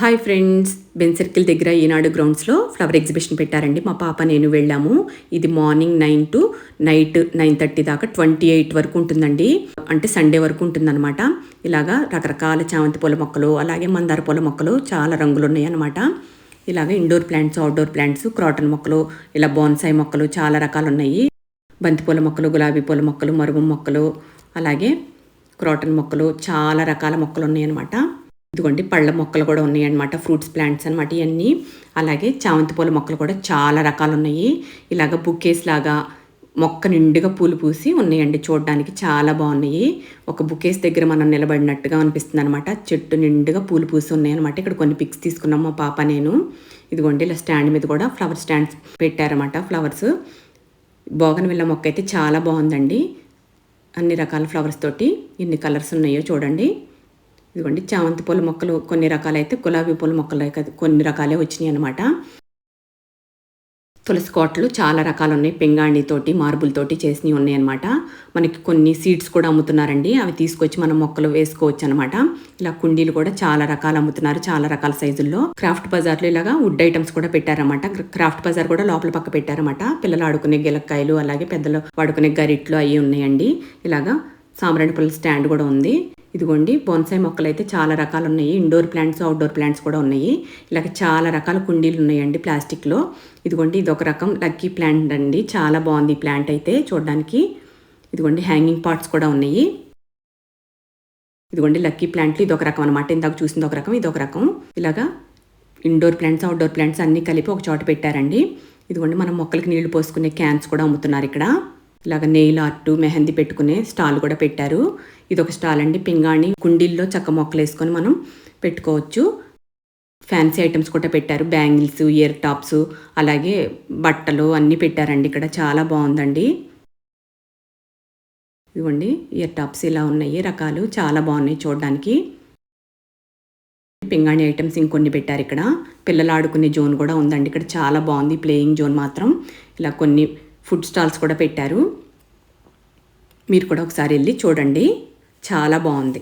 Hi friends, Ben circle దగ్గర ఈనాడు గ్రౌండ్స్లో flower exhibition పెట్టారండి. మా పాప నేను వెళ్ళాము. ఇది మార్నింగ్ 9 to నైట్ 9:30 దాకా 28 వరకు ఉంటుందండి. అంటే సండే వరకు ఉంటుందన్నమాట. ఇలాగా రకరకాల చామంతి పూల మొక్కలు, అలాగే మందార పూల మొక్కలు, చాలా రంగులు ఉన్నాయి అన్నమాట. ఇలాగ indoor plants, outdoor plants, croton మొక్కలు, ఇలా బోన్సాయి మొక్కలు చాలా రకాలు ఉన్నాయి. బంతిపూల మొక్కలు, గులాబీ పూల మొక్కలు, మరుగు మొక్కలు, అలాగే క్రాటన్ మొక్కలు, చాలా రకాల మొక్కలు ఉన్నాయి అన్నమాట. ఇదిగోండి పళ్ళ మొక్కలు కూడా ఉన్నాయి అన్నమాట. ఫ్రూట్స్ ప్లాంట్స్ అనమాట ఇవన్నీ. అలాగే చామంతి పూల మొక్కలు కూడా చాలా రకాలు ఉన్నాయి. ఇలాగ బుకేస్ లాగా మొక్క నిండుగా పూలు పూసి ఉన్నాయండి. చూడడానికి చాలా బాగున్నాయి. ఒక బుకేస్ దగ్గర మనం నిలబడినట్టుగా అనిపిస్తుంది అనమాట. చెట్టు నిండుగా పూలు పూసి ఉన్నాయి అనమాట. ఇక్కడ కొన్ని పిక్స్ తీసుకున్నాం మా పాప నేను. ఇదిగోండి ఇలా స్టాండ్ మీద కూడా ఫ్లవర్ స్టాండ్స్ పెట్టారన్నమాట. ఫ్లవర్స్ బోగన్విల్లా మొక్క అయితే చాలా బాగుందండి. అన్ని రకాల ఫ్లవర్స్ తోటి ఎన్ని కలర్స్ ఉన్నాయో చూడండి. ఇదిగోండి చామంతి పూల మొక్కలు కొన్ని రకాలైతే, గులాబీ పూల మొక్కలు కొన్ని రకాలే వచ్చినాయి అనమాట. తులసి కోటలు చాలా రకాలు ఉన్నాయి. పింగాణితోటి, మార్బుల్ తోటి చేసినవి ఉన్నాయి అనమాట. మనకి కొన్ని సీడ్స్ కూడా అమ్ముతున్నారండి. అవి తీసుకొచ్చి మనం మొక్కలు వేసుకోవచ్చు అనమాట. ఇలా కుండీలు కూడా చాలా రకాలు అమ్ముతున్నారు, చాలా రకాల సైజుల్లో. క్రాఫ్ట్ బజార్లో ఇలాగా వుడ్ ఐటమ్స్ కూడా పెట్టారన్నమాట. క్రాఫ్ట్ బజార్ కూడా లోపల పక్క పెట్టారన్నమాట. పిల్లలు ఆడుకునే గిలక్కాయలు, అలాగే పెద్దలు వాడుకునే గరిట్లు అవి ఉన్నాయండి. ఇలాగా సాంబ్రాణి పుల్ల స్టాండ్ కూడా ఉంది. ఇదిగోండి బోన్సాయి మొక్కలు అయితే చాలా రకాలు ఉన్నాయి. ఇండోర్ ప్లాంట్స్, అవుట్డోర్ ప్లాంట్స్ కూడా ఉన్నాయి. ఇలాగ చాలా రకాల కుండీలు ఉన్నాయండి ప్లాస్టిక్లో. ఇదిగోండి ఇది ఒక రకం లక్కీ ప్లాంట్ అండి. చాలా బాగుంది ఈ ప్లాంట్ అయితే చూడడానికి. ఇదిగోండి హ్యాంగింగ్ పాట్స్ కూడా ఉన్నాయి. ఇదిగోండి లక్కీ ప్లాంట్లు ఇది ఒక రకం అనమాట. ఇందాక చూసింది ఒక రకం, ఇది ఒక రకం. ఇలాగా ఇండోర్ ప్లాంట్స్, అవుట్డోర్ ప్లాంట్స్ అన్నీ కలిపి ఒక చోట పెట్టారండి. ఇదిగోండి మనం మొక్కలకి నీళ్లు పోసుకునే క్యాన్స్ కూడా అమ్ముతున్నారు ఇక్కడ. ఇలాగ నెయిల్ ఆర్ట్, మెహందీ పెట్టుకునే స్టాల్ కూడా పెట్టారు. ఇది ఒక స్టాల్ అండి. పింగాణి కుండీల్లో చక్క మొక్కలు వేసుకొని మనం పెట్టుకోవచ్చు. ఫ్యాన్సీ ఐటమ్స్ కూడా పెట్టారు. బ్యాంగిల్స్, ఇయర్ టాప్స్, అలాగే బట్టలు అన్నీ పెట్టారండి ఇక్కడ. చాలా బాగుందండి. ఇవ్వండి ఇయర్ టాప్స్ ఇలా ఉన్నాయి రకాలు, చాలా బాగున్నాయి చూడడానికి. పింగాణి ఐటమ్స్ ఇంకొన్ని పెట్టారు ఇక్కడ. పిల్లలు ఆడుకునే జోన్ కూడా ఉందండి ఇక్కడ. చాలా బాగుంది ప్లేయింగ్ జోన్ మాత్రం. ఇలా కొన్ని ఫుడ్ స్టాల్స్ కూడా పెట్టారు. మీరు కూడా ఒకసారి వెళ్ళి చూడండి, చాలా బాగుంది.